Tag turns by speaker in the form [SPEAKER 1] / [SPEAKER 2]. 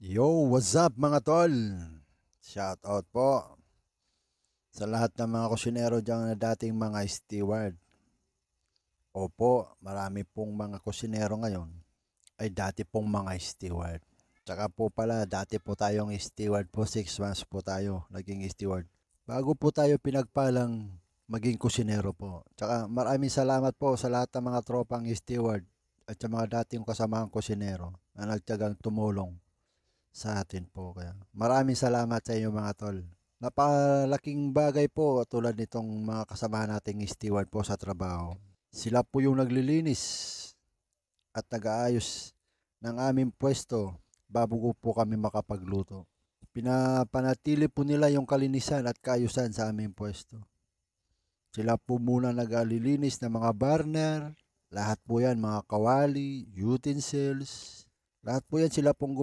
[SPEAKER 1] Yo, what's up mga tol? Shout out po sa lahat ng mga kusinero dyan na dating mga steward. Opo, marami pong mga kusinero ngayon ay dati pong mga steward. Tsaka po pala, dati po tayong steward po, 6 months po tayo naging steward. Bago po tayo pinagpalang maging kusinero po. Tsaka maraming salamat po sa lahat ng mga tropang steward at sa mga dating kasamahang kusinero na nagtyagang tumulong sa atin po. Kaya maraming salamat sa inyo mga tol. Napakalaking bagay po tulad nitong mga kasama nating steward po sa trabaho. Sila po yung naglilinis at nag-aayos ng aming pwesto bago po kami makapagluto. Pinapanatili po nila yung kalinisan at kaayusan sa aming pwesto. Sila po muna naglilinis ng mga burner, lahat po yan, mga kawali, utensils, lahat po yan sila pong